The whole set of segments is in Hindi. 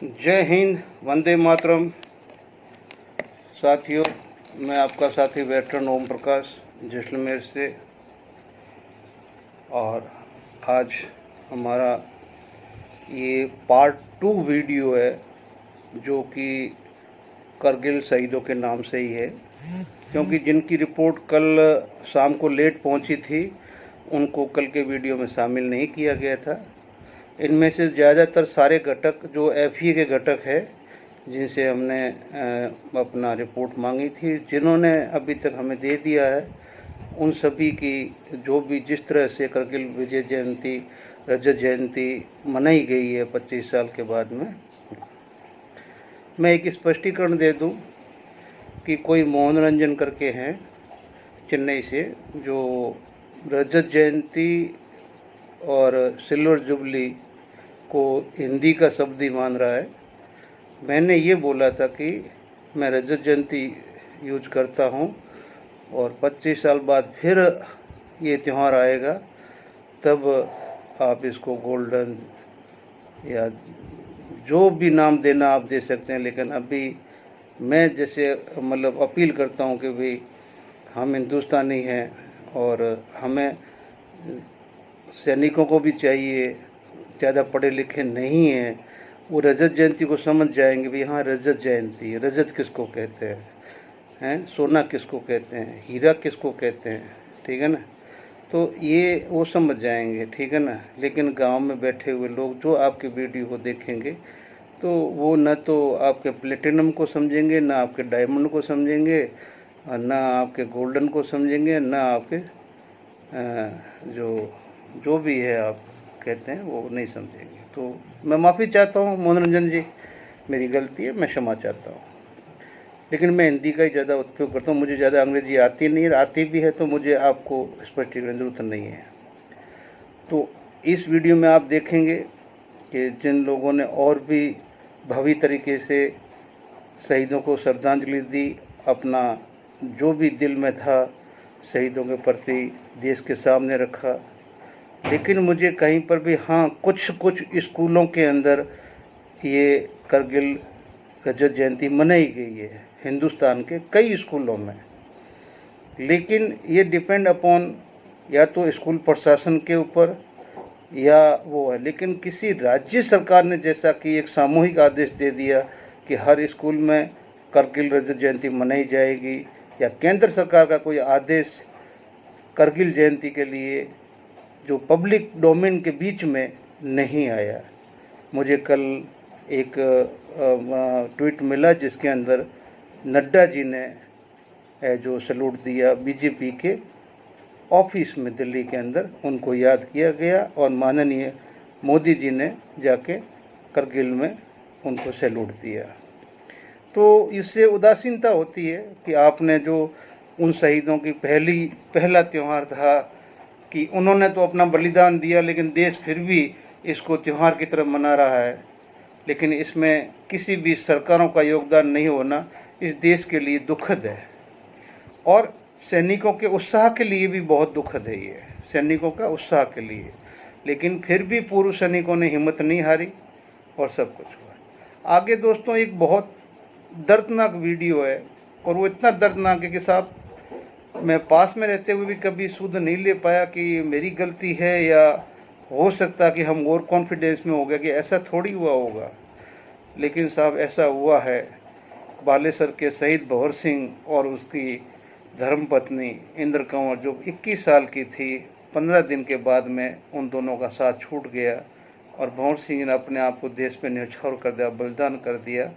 जय हिंद, वंदे मातरम। साथियों, मैं आपका साथी वेटरन ओम प्रकाश जैसलमेर से। और आज हमारा ये पार्ट 2 वीडियो है जो कि करगिल शहीदों के नाम से ही है, क्योंकि जिनकी रिपोर्ट कल शाम को लेट पहुंची थी उनको कल के वीडियो में शामिल नहीं किया गया था। इनमें से ज़्यादातर सारे घटक जो एफई के घटक है जिनसे हमने अपना रिपोर्ट मांगी थी, जिन्होंने अभी तक हमें दे दिया है, उन सभी की जो भी जिस तरह से करगिल विजय जयंती रजत जयंती मनाई गई है 25 साल के बाद में, मैं एक स्पष्टीकरण दे दूं कि कोई मोहन रंजन करके हैं चेन्नई से, जो रजत जयंती और सिल्वर जुबली को हिंदी का शब्द ही मान रहा है। मैंने ये बोला था कि मैं रजत जयंती यूज करता हूँ और 25 साल बाद फिर ये त्यौहार आएगा, तब आप इसको गोल्डन या जो भी नाम देना आप दे सकते हैं। लेकिन अभी मैं जैसे अपील करता हूँ कि भाई हम हिंदुस्तानी हैं और हमें सैनिकों को भी चाहिए, ज़्यादा पढ़े लिखे नहीं हैं, वो रजत जयंती को समझ जाएंगे भी हाँ रजत जयंती है। रजत किसको कहते हैं, सोना किसको कहते हैं, हीरा किसको कहते हैं, ठीक है ना। तो ये वो समझ जाएंगे, ठीक है ना। लेकिन गांव में बैठे हुए लोग जो आपके वीडियो को देखेंगे तो वो न तो आपके प्लेटिनम को समझेंगे, ना आपके डायमंड को समझेंगे, ना आपके गोल्डन को समझेंगे, ना आपके जो भी है आप कहते हैं वो नहीं समझेंगे। तो मैं माफ़ी चाहता हूँ मनोरंजन जी, मेरी गलती है, मैं क्षमा चाहता हूँ। लेकिन मैं हिंदी का ही ज़्यादा उपयोग करता हूँ, मुझे ज़्यादा अंग्रेजी आती नहीं, आती भी है तो मुझे आपको स्पष्टीकरण जरूरत नहीं है। तो इस वीडियो में आप देखेंगे कि जिन लोगों ने और भी भव्य तरीके से शहीदों को श्रद्धांजलि दी, अपना जो भी दिल में था शहीदों के प्रति देश के सामने रखा। लेकिन मुझे कहीं पर भी हाँ कुछ स्कूलों के अंदर ये करगिल रजत जयंती मनाई गई है, हिंदुस्तान के कई स्कूलों में। लेकिन ये डिपेंड अपॉन या तो स्कूल प्रशासन के ऊपर या वो है। लेकिन किसी राज्य सरकार ने जैसा कि एक सामूहिक आदेश दे दिया कि हर स्कूल में करगिल रजत जयंती मनाई जाएगी, या केंद्र सरकार का कोई आदेश करगिल जयंती के लिए जो पब्लिक डोमेन के बीच में नहीं आया। मुझे कल एक ट्वीट मिला जिसके अंदर नड्डा जी ने जो सैल्यूट दिया बीजेपी के ऑफिस में दिल्ली के अंदर, उनको याद किया गया और माननीय मोदी जी ने जाके करगिल में उनको सैल्यूट दिया। तो इससे उदासीनता होती है कि आपने जो उन शहीदों की पहला त्यौहार था कि उन्होंने तो अपना बलिदान दिया, लेकिन देश फिर भी इसको त्यौहार की तरह मना रहा है। लेकिन इसमें किसी भी सरकारों का योगदान नहीं होना इस देश के लिए दुखद है, और सैनिकों के उत्साह के लिए भी बहुत दुखद है ये, सैनिकों का उत्साह के लिए। लेकिन फिर भी पूर्व सैनिकों ने हिम्मत नहीं हारी और सब कुछ हुआ। आगे दोस्तों एक बहुत दर्दनाक वीडियो है, और वो इतना दर्दनाक है कि साहब मैं पास में रहते हुए भी कभी सुध नहीं ले पाया कि मेरी गलती है, या हो सकता कि हम और कॉन्फिडेंस में हो गया कि ऐसा थोड़ी हुआ होगा। लेकिन साहब ऐसा हुआ है। बालेसर के शहीद भंवर सिंह और उसकी धर्मपत्नी इंद्र कंवर जो 21 साल की थी, 15 दिन के बाद में उन दोनों का साथ छूट गया और भंवर सिंह ने अपने आप को देश में न्यौछावर कर दिया, बलिदान कर दिया।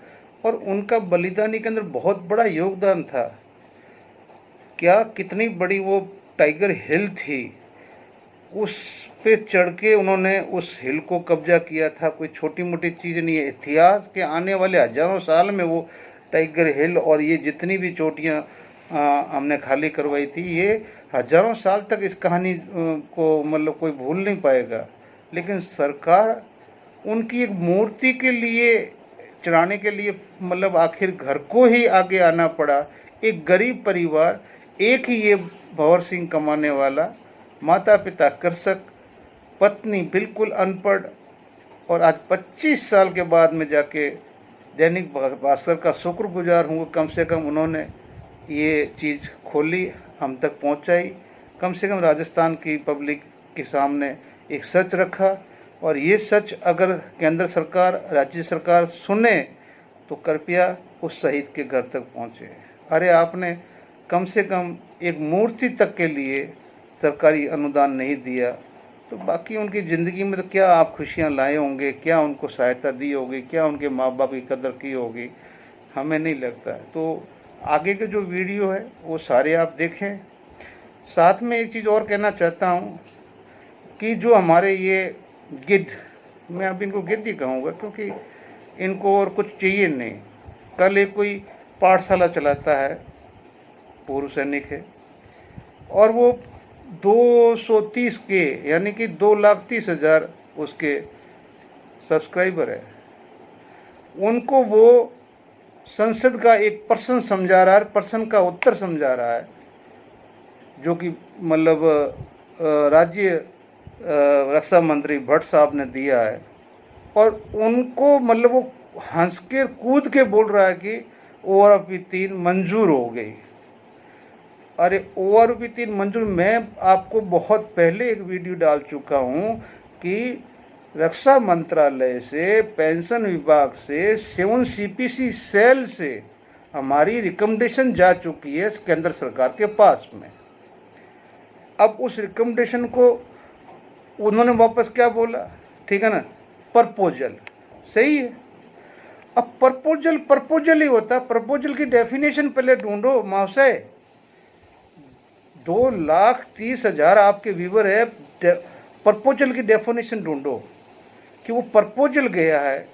और उनका बलिदानी के अंदर बहुत बड़ा योगदान था। क्या कितनी बड़ी वो टाइगर हिल थी, उस पे चढ़ के उन्होंने उस हिल को कब्जा किया था। कोई छोटी मोटी चीज़ नहीं है। इतिहास के आने वाले हजारों साल में वो टाइगर हिल और ये जितनी भी चोटियाँ हमने खाली करवाई थी, ये हजारों साल तक इस कहानी को कोई भूल नहीं पाएगा। लेकिन सरकार उनकी एक मूर्ति के लिए चढ़ाने के लिए आखिर घर को ही आगे आना पड़ा। एक गरीब परिवार, एक ही ये भंवर सिंह कमाने वाला, माता पिता कृषक, पत्नी बिल्कुल अनपढ़, और आज 25 साल के बाद में जाके दैनिक भास्कर का शुक्रगुजार हूँ, कम से कम उन्होंने ये चीज़ खोली, हम तक पहुँचाई, कम से कम राजस्थान की पब्लिक के सामने एक सच रखा। और ये सच अगर केंद्र सरकार, राज्य सरकार सुने तो कृपया उस शहीद के घर तक पहुँचे। अरे आपने कम से कम एक मूर्ति तक के लिए सरकारी अनुदान नहीं दिया, तो बाकी उनकी ज़िंदगी में तो क्या आप खुशियाँ लाए होंगे, क्या उनको सहायता दी होगी, क्या उनके माँ बाप की कदर की होगी, हमें नहीं लगता है। तो आगे के जो वीडियो है वो सारे आप देखें। साथ में एक चीज़ और कहना चाहता हूँ कि जो हमारे ये गिद्ध, मैं अब इनको गिद्ध ही कहूँगा क्योंकि इनको और कुछ चाहिए नहीं। कल एक कोई पाठशाला चलाता है, पूर्व सैनिक है, और वो 230 के यानी कि 2,30,000 उसके सब्सक्राइबर है। उनको वो संसद का एक प्रश्न समझा रहा है, प्रश्न का उत्तर समझा रहा है, जो कि मतलब राज्य रक्षा मंत्री भट्ट साहब ने दिया है, और उनको मतलब वो हंस के कूद के बोल रहा है कि ORP 3 मंजूर हो गई। अरे ORP 3 मंजूर, मैं आपको बहुत पहले एक वीडियो डाल चुका हूँ कि रक्षा मंत्रालय से, पेंशन विभाग से, 7 CPC सेल से हमारी रिकमेंडेशन जा चुकी है केंद्र सरकार के पास में। अब उस रिकमेंडेशन को उन्होंने वापस क्या बोला, ठीक है ना, प्रपोजल, सही है। अब प्रपोजल ही होता, प्रपोजल की डेफिनेशन पहले ढूंढो महाशय। 2,30,000 आपके व्यूवर है, प्रपोजल की डेफिनेशन ढूंढो कि वो प्रपोजल गया है,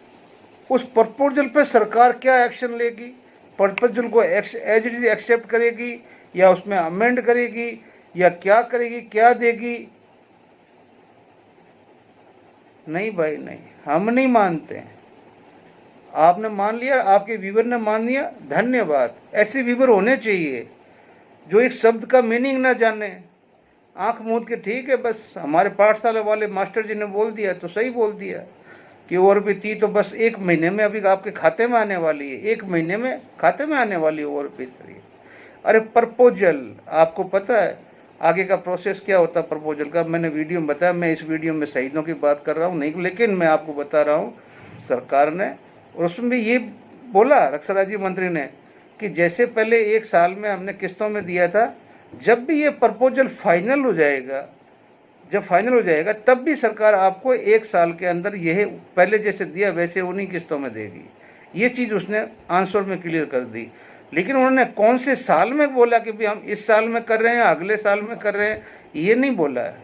उस प्रपोजल पे सरकार क्या एक्शन लेगी, प्रपोजल को एज इट इज एक्सेप्ट करेगी या उसमें अमेंड करेगी या क्या करेगी, क्या देगी। नहीं भाई नहीं, हम नहीं मानते हैं। आपने मान लिया, आपके व्यूवर ने मान लिया, धन्यवाद। ऐसे व्यूवर होने चाहिए जो एक शब्द का मीनिंग ना जाने, आंख मूंद के ठीक है बस हमारे पाठशाला वाले मास्टर जी ने बोल दिया तो सही बोल दिया कि ORP 3 तो बस 1 महीने में अभी आपके खाते में आने वाली है, 1 महीने में खाते में आने वाली है ORP 3। अरे प्रपोजल, आपको पता है आगे का प्रोसेस क्या होता है प्रपोजल का, मैंने वीडियो में बताया। मैं इस वीडियो में शहीदों की बात कर रहा हूँ नहीं, लेकिन मैं आपको बता रहा हूँ सरकार ने, और उसमें भी ये बोला रक्षा राज्य मंत्री ने कि जैसे पहले 1 साल में हमने किस्तों में दिया था, जब भी ये प्रपोजल फाइनल हो जाएगा, जब फाइनल हो जाएगा तब भी सरकार आपको 1 साल के अंदर यह पहले जैसे दिया वैसे उन्हीं किस्तों में देगी। ये चीज़ उसने आंसर में क्लियर कर दी। लेकिन उन्होंने कौन से साल में बोला कि भाई हम इस साल में कर रहे हैं, अगले साल में कर रहे हैं, ये नहीं बोला है।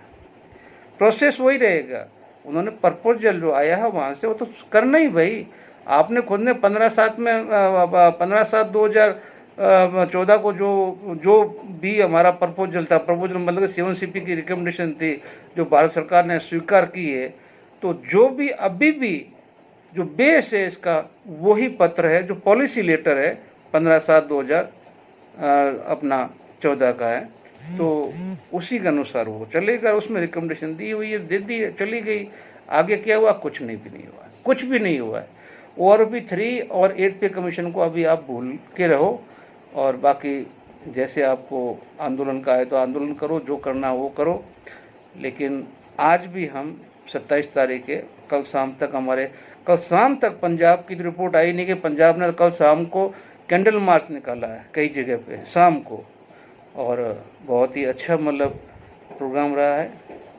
प्रोसेस वही रहेगा। उन्होंने प्रपोजल जो आया है वहाँ से वो तो करना ही भाई। आपने खुद ने 15/7/2014 को जो भी हमारा प्रपोजल था, प्रपोजल मतलब 7 CP की रिकमेंडेशन थी जो भारत सरकार ने स्वीकार की है, तो जो भी अभी भी जो बेस है इसका वही पत्र है, जो पॉलिसी लेटर है 15/7/2014 का है, तो उसी के अनुसार वो चलेगा। उसमें रिकमेंडेशन दी हुई है, दे दी, चली गई। आगे क्या हुआ, कुछ नहीं भी नहीं हुआ, कुछ भी नहीं हुआ है। ORP 3 और 8 पे कमीशन को अभी आप भूल के रहो, और बाकी जैसे आपको आंदोलन का है तो आंदोलन करो, जो करना वो करो। लेकिन आज भी हम 27 तारीख है, कल शाम तक पंजाब की रिपोर्ट आई नहीं कि पंजाब ने कल शाम को कैंडल मार्च निकाला है कई जगह पे शाम को, और बहुत ही अच्छा मतलब प्रोग्राम रहा है।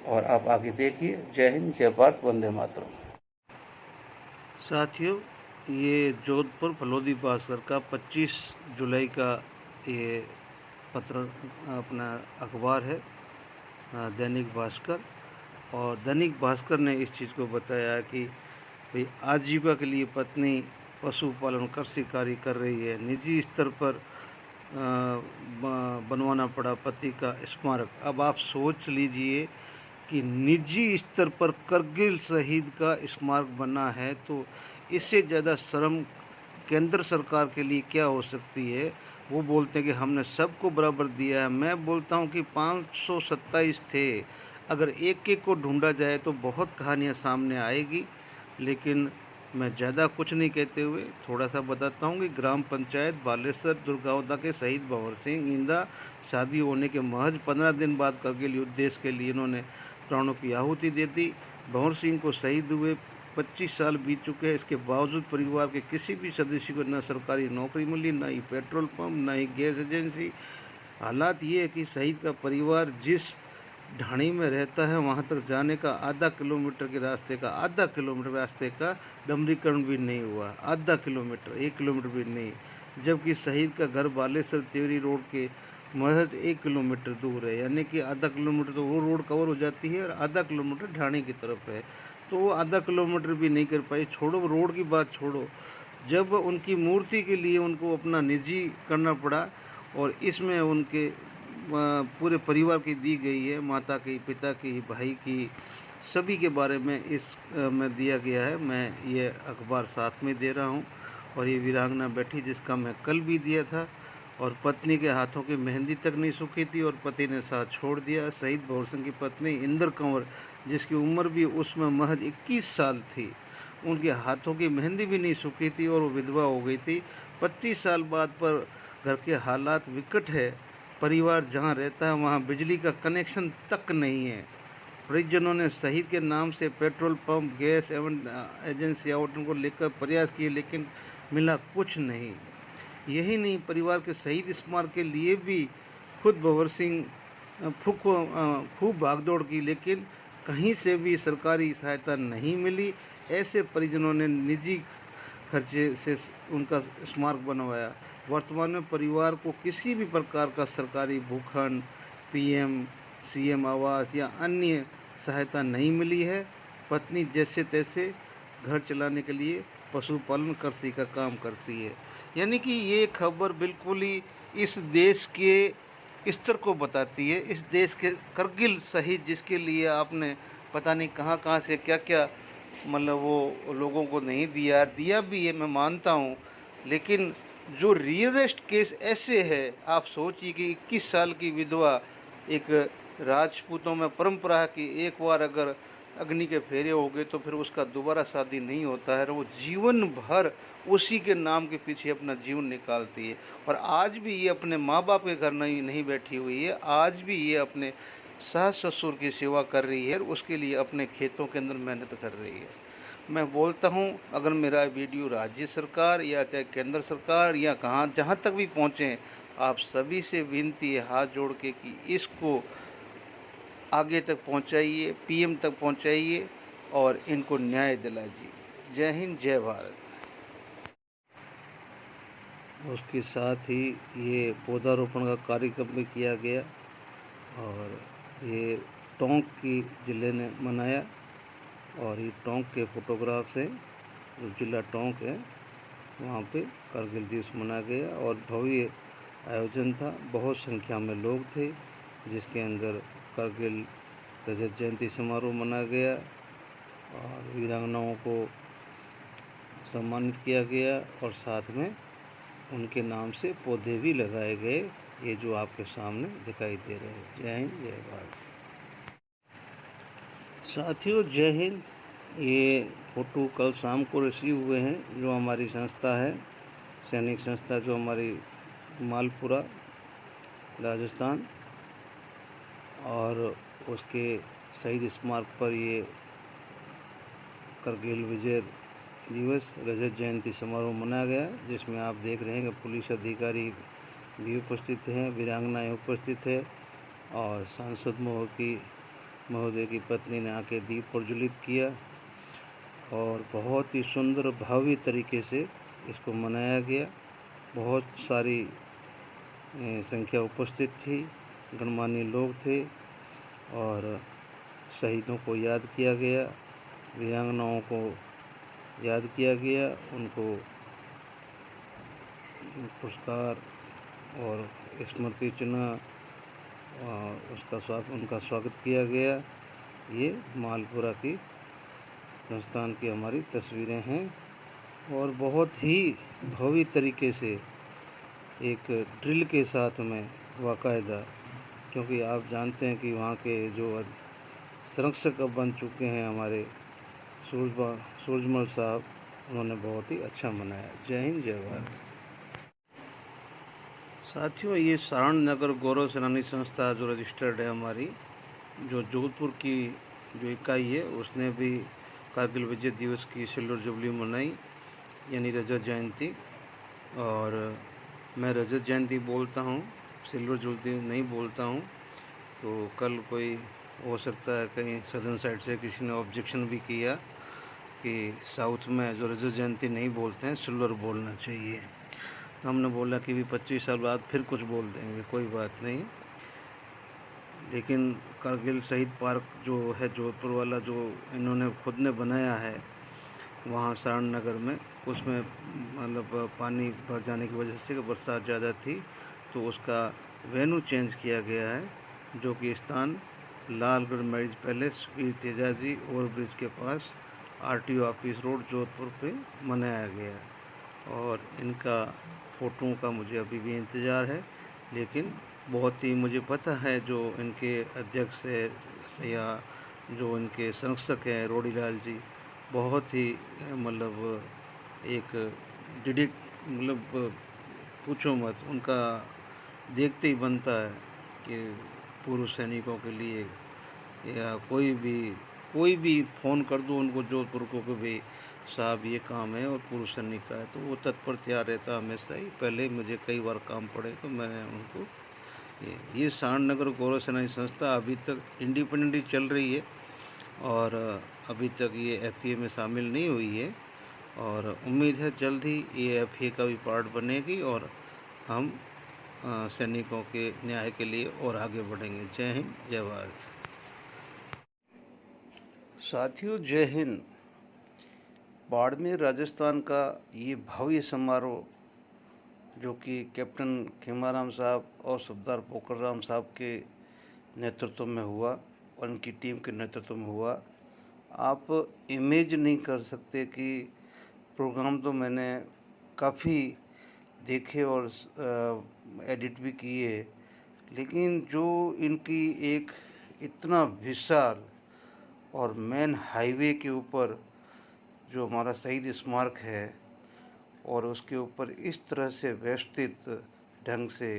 और आप आगे देखिए। जय हिंद, जय भारत, वंदे मातरम। साथियों, ये जोधपुर फलोदी भास्कर का 25 जुलाई का ये पत्र अपना अखबार है, दैनिक भास्कर। और दैनिक भास्कर ने इस चीज़ को बताया कि भाई आजीविका के लिए पत्नी पशुपालन कृषि कार्य कर रही है, निजी स्तर पर बनवाना पड़ा पति का स्मारक। अब आप सोच लीजिए कि निजी स्तर पर करगिल शहीद का स्मारक बना है, तो इससे ज़्यादा शर्म केंद्र सरकार के लिए क्या हो सकती है। वो बोलते हैं कि हमने सबको बराबर दिया है। मैं बोलता हूँ कि 527 थे, अगर एक एक को ढूंढा जाए तो बहुत कहानियाँ सामने आएगी। लेकिन मैं ज़्यादा कुछ नहीं कहते हुए थोड़ा सा बताता हूँ कि ग्राम पंचायत बालेसर दुर्गावता के शहीद भंवर सिंह इंदा शादी होने के महज 15 दिन बाद करगिल युद्ध देश के लिए इन्होंने प्राणों की आहुति दे दी। भंवर सिंह को शहीद हुए 25 साल बीत चुके हैं। इसके बावजूद परिवार के किसी भी सदस्य को न सरकारी नौकरी मिली, न ही पेट्रोल पंप, न ही गैस एजेंसी। हालात ये है कि शहीद का परिवार जिस ढाणी में रहता है वहाँ तक जाने का आधा किलोमीटर रास्ते का डमरीकरण भी नहीं हुआ। आधा किलोमीटर, 1 किलोमीटर भी नहीं। जबकि शहीद का घर बालेसर तिवरी रोड के महज 1 किलोमीटर दूर है, यानी कि आधा किलोमीटर तो वो रोड कवर हो जाती है और आधा किलोमीटर ढाणी की तरफ है। तो वो आधा किलोमीटर भी नहीं कर पाई। छोड़ो रोड की बात, छोड़ो, जब उनकी मूर्ति के लिए उनको अपना निजी करना पड़ा और इसमें उनके पूरे परिवार की दी गई है, माता की, पिता की, भाई की, सभी के बारे में में दिया गया है। मैं ये अखबार साथ में दे रहा हूँ। और ये वीरांगना बैठी जिसका मैं कल भी दिया था, और पत्नी के हाथों की मेहंदी तक नहीं सूखी थी और पति ने साथ छोड़ दिया। शहीद भंवर सिंह की पत्नी इंदर कंवर, जिसकी उम्र भी उसमें महज 21 साल थी, उनके हाथों की मेहंदी भी नहीं सूखी थी और वो विधवा हो गई थी 25 साल बाद। पर घर के हालात विकट है। परिवार जहाँ रहता है वहाँ बिजली का कनेक्शन तक नहीं है। परिजनों ने शहीद के नाम से पेट्रोल पंप, गैस एवं एजेंसी आवंटन को लेकर प्रयास किए, लेकिन मिला कुछ नहीं। यही नहीं, परिवार के शहीद स्मारक के लिए भी खुद भंवर सिंह खूब भागदौड़ की, लेकिन कहीं से भी सरकारी सहायता नहीं मिली। ऐसे परिजनों ने निजी खर्चे से उनका स्मारक बनवाया। वर्तमान में परिवार को किसी भी प्रकार का सरकारी भूखंड, पीएम सीएम आवास या अन्य सहायता नहीं मिली है। पत्नी जैसे तैसे घर चलाने के लिए पशुपालन, कृषि का काम करती है। यानी कि ये खबर बिल्कुल ही इस देश के स्तर को बताती है। इस देश के करगिल शहीद, जिसके लिए आपने पता नहीं कहाँ कहाँ से क्या क्या मतलब वो लोगों को नहीं दिया, दिया भी है, मैं मानता हूँ। लेकिन जो रियलिस्ट केस ऐसे है, आप सोचिए कि 21 साल की विधवा, एक राजपूतों में परंपरा है कि एक बार अगर अग्नि के फेरे हो गए तो फिर उसका दोबारा शादी नहीं होता है, और वो जीवन भर उसी के नाम के पीछे अपना जीवन निकालती है। और आज भी ये अपने माँ बाप के घर नहीं बैठी हुई है, आज भी ये अपने सास ससुर की सेवा कर रही है, उसके लिए अपने खेतों के अंदर मेहनत कर रही है। मैं बोलता हूँ, अगर मेरा वीडियो राज्य सरकार या चाहे केंद्र सरकार या जहाँ तक भी पहुँचे, आप सभी से विनती है हाथ जोड़ के कि इसको आगे तक पहुँचाइए, पीएम तक पहुँचाइए और इनको न्याय दिलाइए। जय हिंद, जय भारत। उसके साथ ही ये पौधारोपण का कार्यक्रम भी किया गया और ये टोंक की ज़िले ने मनाया, और ये टोंक के फोटोग्राफ्स हैं। जो जिला टोंक है वहाँ पे करगिल दिवस मनाया गया और भव्य आयोजन था। बहुत संख्या में लोग थे, जिसके अंदर करगिल रजत जयंती समारोह मनाया गया और वीरांगनाओं को सम्मानित किया गया और साथ में उनके नाम से पौधे भी लगाए गए, ये जो आपके सामने दिखाई दे रहे हैं। जय हिंद, जय भारत। साथियों, जय हिंद। ये फ़ोटो कल शाम को रिसीव हुए हैं, जो हमारी संस्था है, सैनिक संस्था, जो हमारी मालपुरा राजस्थान, और उसके शहीद स्मारक पर ये करगिल विजय दिवस रजत जयंती समारोह मनाया गया, जिसमें आप देख रहे हैं कि पुलिस अधिकारी भी उपस्थित हैं, वीरांगनाएँ उपस्थित है और सांसद महोदय की पत्नी ने आके दीप प्रज्वलित किया और बहुत ही सुंदर भव्य तरीके से इसको मनाया गया। बहुत सारी संख्या उपस्थित थी, गणमान्य लोग थे और शहीदों को याद किया गया, वीरांगनाओं को याद किया गया, उनको पुरस्कार और स्मृति चिन्ह उनका स्वागत किया गया। ये मालपुरा की संस्थान की हमारी तस्वीरें हैं और बहुत ही भव्य तरीके से एक ड्रिल के साथ में बाकायदा, क्योंकि आप जानते हैं कि वहाँ के जो संरक्षक अब बन चुके हैं हमारे सूरजमल साहब, उन्होंने बहुत ही अच्छा मनाया। जय हिंद, जय भारत। साथियों, ये सारण नगर गौरव सेनानी संस्था जो रजिस्टर्ड है हमारी, जो जोधपुर की जो इकाई है, उसने भी कारगिल विजय दिवस की सिल्वर जुबली मनाई, यानी रजत जयंती। और मैं रजत जयंती बोलता हूँ, सिल्वर जुबली नहीं बोलता हूँ। तो कल कोई हो सकता है कहीं सदर्न साइड से किसी ने ऑब्जेक्शन भी किया कि साउथ में जो रजत जयंती नहीं बोलते हैं, सिल्वर बोलना चाहिए। हमने बोला कि भी 25 साल बाद फिर कुछ बोल देंगे, कोई बात नहीं। लेकिन कारगिल शहीद पार्क जो है जोधपुर वाला, जो इन्होंने खुद ने बनाया है वहाँ सारण नगर में, उसमें मतलब पानी भर जाने की वजह से बरसात ज़्यादा थी, तो उसका वेन्यू चेंज किया गया है, जो कि स्थान लालगढ़ मैरिज पैलेस, वीर तेजाजी ओवरब्रिज के पास RTO ऑफिस रोड जोधपुर पे मनाया गया है। और इनका फ़ोटो का मुझे अभी भी इंतज़ार है, लेकिन बहुत ही मुझे पता है जो इनके अध्यक्ष है या जो इनके संरक्षक हैं रोडीलाल जी, बहुत ही मतलब एक मतलब पूछो मत, उनका देखते ही बनता है कि पूर्व सैनिकों के लिए या कोई भी फ़ोन कर दो उनको जोधपुर को कि भाई साहब ये काम है और पूर्व सैनिक का है, तो वो तत्पर तैयार रहता हमेशा ही। पहले मुझे कई बार काम पड़े तो मैंने उनको ये सारण नगर गौरव सेनानी संस्था अभी तक इंडिपेंडेंटली चल रही है और अभी तक ये FA में शामिल नहीं हुई है, और उम्मीद है जल्द ही ये FA का भी पार्ट बनेगी और हम सैनिकों के न्याय के लिए और आगे बढ़ेंगे। जय हिंद, जय भारत। साथियों, जय हिंद। बाड़मेर राजस्थान का ये भव्य समारोह जो कि कैप्टन खेमाराम साहब और सरदार पोखरराम साहब के नेतृत्व में हुआ और उनकी टीम के नेतृत्व में हुआ, आप इमेज नहीं कर सकते कि प्रोग्राम तो मैंने काफ़ी देखे और एडिट भी किए, लेकिन जो इनकी एक इतना विशाल और मेन हाईवे के ऊपर जो हमारा शहीद स्मारक है और उसके ऊपर इस तरह से व्यवस्थित ढंग से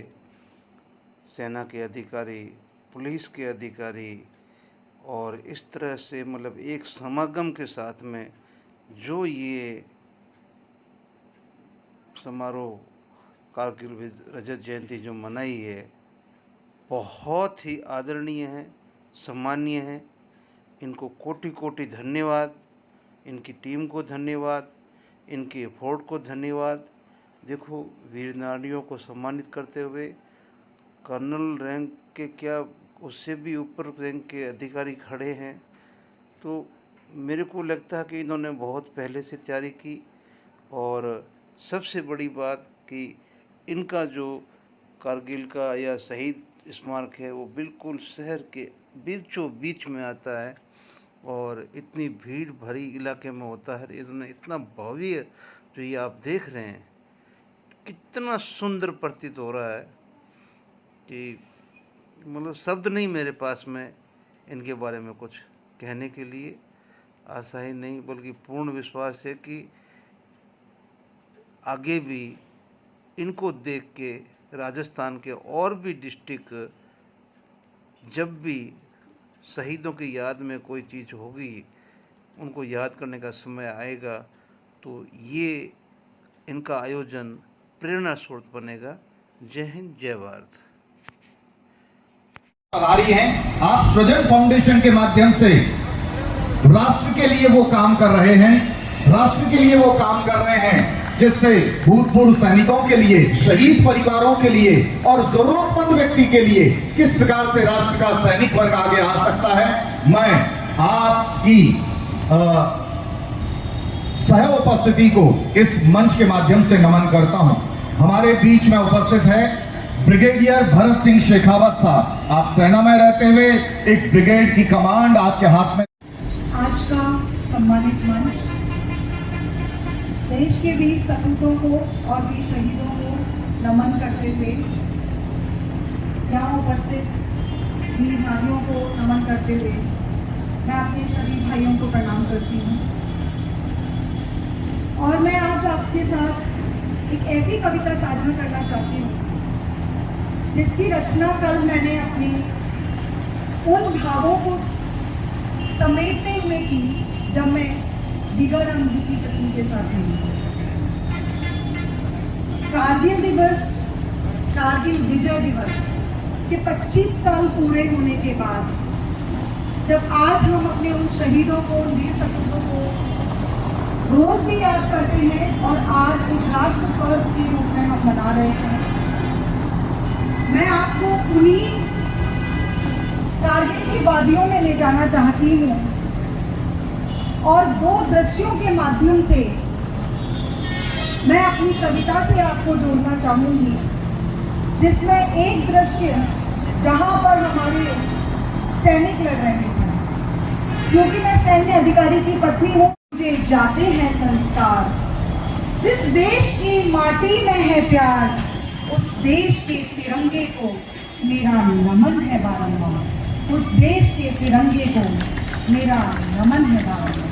सेना के अधिकारी, पुलिस के अधिकारी और इस तरह से मतलब एक समागम के साथ में जो ये समारोह कारगिल रजत जयंती जो मनाई है, बहुत ही आदरणीय है, सम्मानीय है। इनको कोटि कोटि धन्यवाद, इनकी टीम को धन्यवाद, इनके एफर्ट को धन्यवाद। देखो, वीर नारियों को सम्मानित करते हुए कर्नल रैंक के क्या उससे भी ऊपर रैंक के अधिकारी खड़े हैं, तो मेरे को लगता है कि इन्होंने बहुत पहले से तैयारी की। और सबसे बड़ी बात कि इनका जो कारगिल का या शहीद स्मारक है वो बिल्कुल शहर के बीचों बीच में आता है और इतनी भीड़ भरी इलाके में होता है। इन्होंने इतना भव्य जो ये आप देख रहे हैं, कितना सुंदर प्रतीत हो रहा है कि मतलब शब्द नहीं मेरे पास में इनके बारे में कुछ कहने के लिए। आशा ही नहीं बल्कि पूर्ण विश्वास है कि आगे भी इनको देख के राजस्थान के और भी डिस्ट्रिक्ट जब भी शहीदों की याद में कोई चीज़ होगी, उनको याद करने का समय आएगा, तो ये इनका आयोजन प्रेरणा स्रोत बनेगा। जय हिंद, जय भारत। आभारी हैं, आप सृजन फाउंडेशन के माध्यम से राष्ट्र के लिए वो काम कर रहे हैं, राष्ट्र के लिए वो काम कर रहे हैं जिससे भूतपूर्व सैनिकों के लिए, शहीद परिवारों के लिए और जरूरतमंद व्यक्ति के लिए किस प्रकार से राष्ट्र का सैनिक वर्ग आगे आ सकता है। मैं आपकी सह उपस्थिति को इस मंच के माध्यम से नमन करता हूं। हमारे बीच में उपस्थित है ब्रिगेडियर भरत सिंह शेखावत साहब। आप सेना में रहते हुए एक ब्रिगेड की कमांड आपके हाथ में। आज का सम्मानित मंच देश के वीर सपूतों को और वीर शहीदों को नमन करते हुए, यहाँ उपस्थित वीर नारियों को नमन करते हुए मैं अपने सभी भाइयों को प्रणाम करती हूँ। आपके साथ एक ऐसी कविता साझा करना चाहती हूँ जिसकी रचना कल मैंने अपने उन भावों को समेटते हुए की जब मैं दिगर राम जी की पत्नी के साथ रही। कारगिल दिवस, कारगिल विजय दिवस के 25 साल पूरे होने के बाद जब आज हम अपने उन शहीदों को, उन वीर सपूतों को रोज भी याद करते हैं और आज एक राष्ट्र पर्व के रूप में हम मना रहे हैं, मैं आपको उन्हीं कारगिल की वादियों में ले जाना चाहती हूँ और 2 दृश्यों के माध्यम से मैं अपनी कविता से आपको जोड़ना चाहूंगी, जिसमें एक दृश्य जहां पर हमारे सैनिक लड़ रहे हैं। क्योंकि मैं सैन्य अधिकारी की पत्नी हूँ, मुझे जाते हैं संस्कार। जिस देश की माटी में है प्यार, उस देश के तिरंगे को मेरा नमन है बारंबार। उस देश के तिरंगे को मेरा नमन है बारंबार।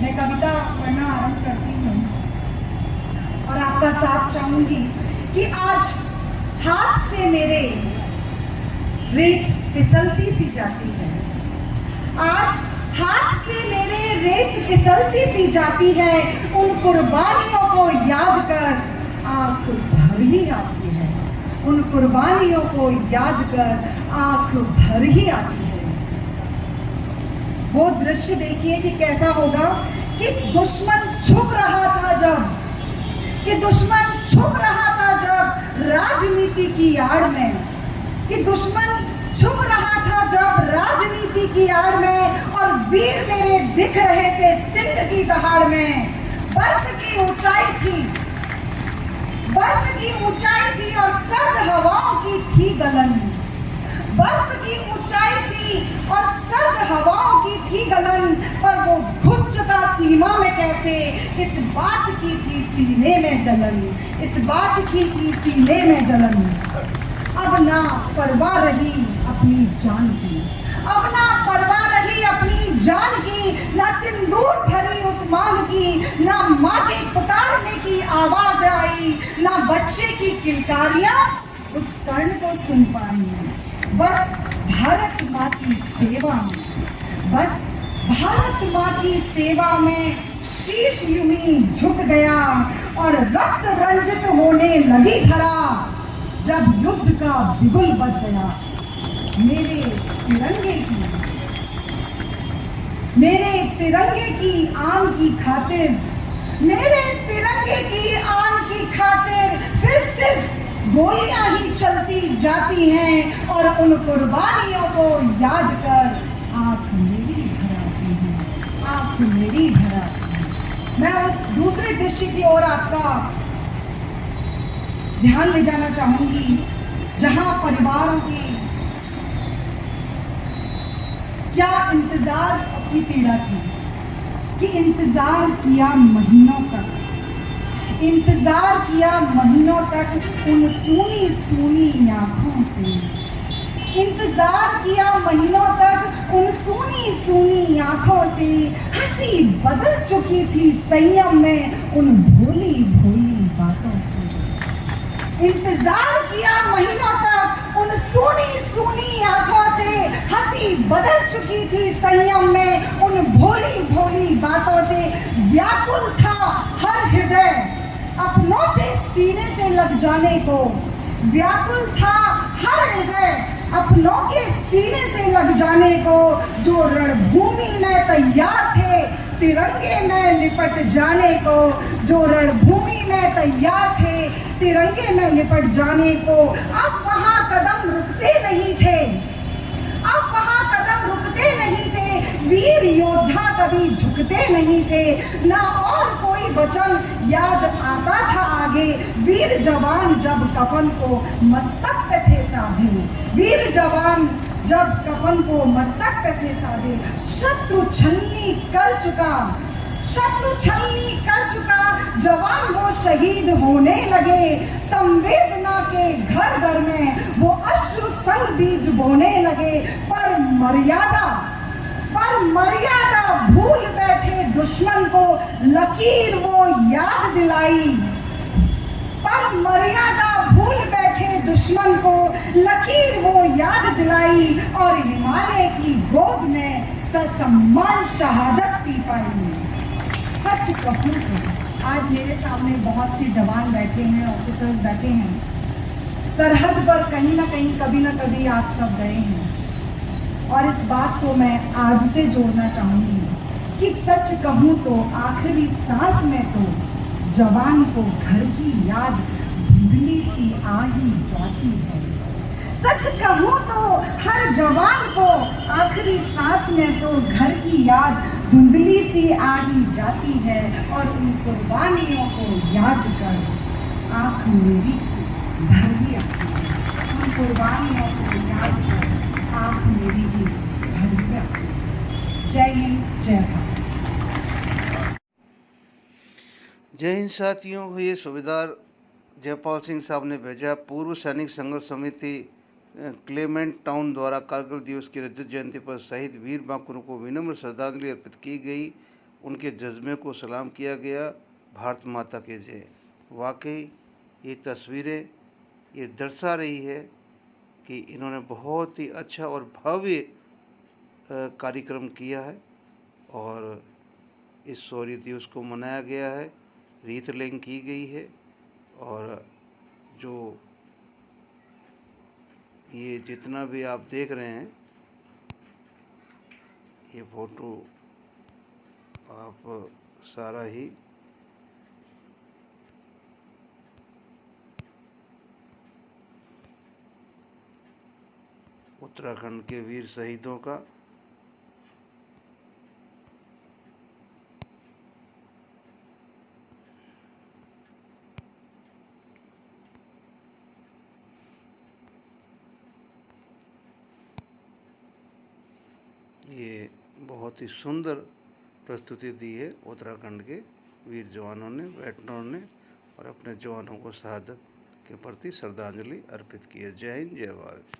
मैं कविता पढ़ना आरंभ करती हूँ और आपका साथ चाहूंगी कि आज हाथ से मेरे रेत फिसलती सी जाती है। आज हाथ से मेरे रेत फिसलती सी जाती है, उन कुर्बानियों को याद कर आंख भर ही आती है। उन कुर्बानियों को याद कर आंख भर ही आती है। वो दृश्य देखिए कि कैसा होगा कि दुश्मन छुप रहा था जब, कि दुश्मन छुप रहा था जब राजनीति की आड़ में, कि दुश्मन छुप रहा था जब राजनीति की आड़ में, और वीर मेरे दिख रहे थे सिंध की दहाड़ में। बर्फ की ऊंचाई थी, बर्फ की ऊंचाई थी और सर्द हवाओं की थी गलन। बर्फ की ऊंचाई थी और सर्द हवाओं की थी गलन, पर वो घुस चुका सीमा में कैसे, इस बात की थी सीने में जलन। इस बात की थी सीने में जलन। अब ना परवाह रही अपनी जान की, अब ना परवाह रही अपनी जान की, ना सिंदूर भरी उस मांग की, ना माँ के पुकारने की आवाज आई, ना बच्चे की किलकारियां उस कर्ण को सुन पाई। बस भारत माँ की सेवा में, बस भारत माँ की सेवा में शीश यूं ही झुक गया और रक्त रंजित होने लगी धरा जब युद्ध का बिगुल बज गया। मेरे तिरंगे की आन की खातिर, मेरे तिरंगे की आन की खातिर फिर सिर्फ गोलियां ही चलती जाती हैं और उन कुर्बानियों को याद कर आंख मेरी भर आती है, आंख मेरी भर आती है। मैं उस दूसरे दृश्य की ओर आपका ध्यान ले जाना चाहूंगी जहां परिवारों की क्या इंतजार अपनी पीड़ा थी, कि इंतजार किया महीनों तक, इंतजार किया महीनों तक उन सूनी सूनी आंखों से, इंतजार किया महीनों तक उन सूनी सूनी आंखों से। हंसी बदल चुकी थी संयम में उन भोली भोली बातों से। इंतजार किया महीनों तक उन सूनी सूनी आंखों से, हंसी बदल चुकी थी संयम में उन भोली भोली बातों से। व्याकुल था हर हृदय अपनों से सीने से लग जाने को, व्याकुल था हर हृदय अपनों के सीने से लग जाने को। जो रणभूमि में तैयार थे तिरंगे में लिपट जाने को, जो रणभूमि में तैयार थे तिरंगे में लिपट जाने को। अब वहां कदम रुकते नहीं थे, अब वहां कदम रुकते नहीं थे। वीर योद्धा कभी झुकते नहीं थे, ना और कोई वचन याद आता था आगे। वीर जवान जब कफन को मस्तक पे थे साधे, वीर जवान जब कफन को मस्तक पे थे साधे। शत्रु छलनी कर चुका, शत्रु छलनी कर चुका, जवान वो शहीद होने लगे। संवेदना के घर घर में वो अश्रु सल बीज बोने लगे। पर मर्यादा भूल बैठे दुश्मन दुश्मन को लकीर वो याद दिलाई, पर मर्यादा भूल बैठे दुश्मन को लकीर वो याद दिलाई, और हिमालय की गोद में ससम्मान शहादत पी पाई। सच कहूं तो आज मेरे सामने बहुत से जवान बैठे हैं, ऑफिसर्स बैठे हैं, सरहद पर कहीं ना कहीं कभी ना कभी आप सब गए हैं, और इस बात को मैं आज से जोड़ना चाहूंगी कि सच कहूं तो आखिरी सांस में तो जवान को घर की याद धुंधली सी आ ही जाती है। सच कहूं तो हर जवान को आखिरी सांस में तो घर की याद धुंधली सी आ ही जाती है, और उन कुर्बानियों को याद कर आंख मेरी भर ही आती है। उन कुर्बानियों को याद कर आंख मेरी भी भर ही आती है। जय हिंद, जय भारत। जय हिंद साथियों, ये सूबेदार जयपाल सिंह साहब ने भेजा। पूर्व सैनिक संघर्ष समिति क्लेमेंट टाउन द्वारा कारगिल दिवस की रजत जयंती पर शहीद वीर बांकुरों को विनम्र श्रद्धांजलि अर्पित की गई, उनके जज्बे को सलाम किया गया। भारत माता के जय। वाकई ये तस्वीरें ये दर्शा रही है कि इन्होंने बहुत ही अच्छा और भव्य कार्यक्रम किया है, और इस शौर्य दिवस को मनाया गया है, रीत लेंग की गई है, और जो ये जितना भी आप देख रहे हैं ये फोटो आप सारा ही उत्तराखंड के वीर शहीदों का ये बहुत ही सुंदर प्रस्तुति दी है उत्तराखंड के वीर जवानों ने, वेटरनों ने, और अपने जवानों को शहादत के प्रति श्रद्धांजलि अर्पित की है। जय हिंद, जय भारत।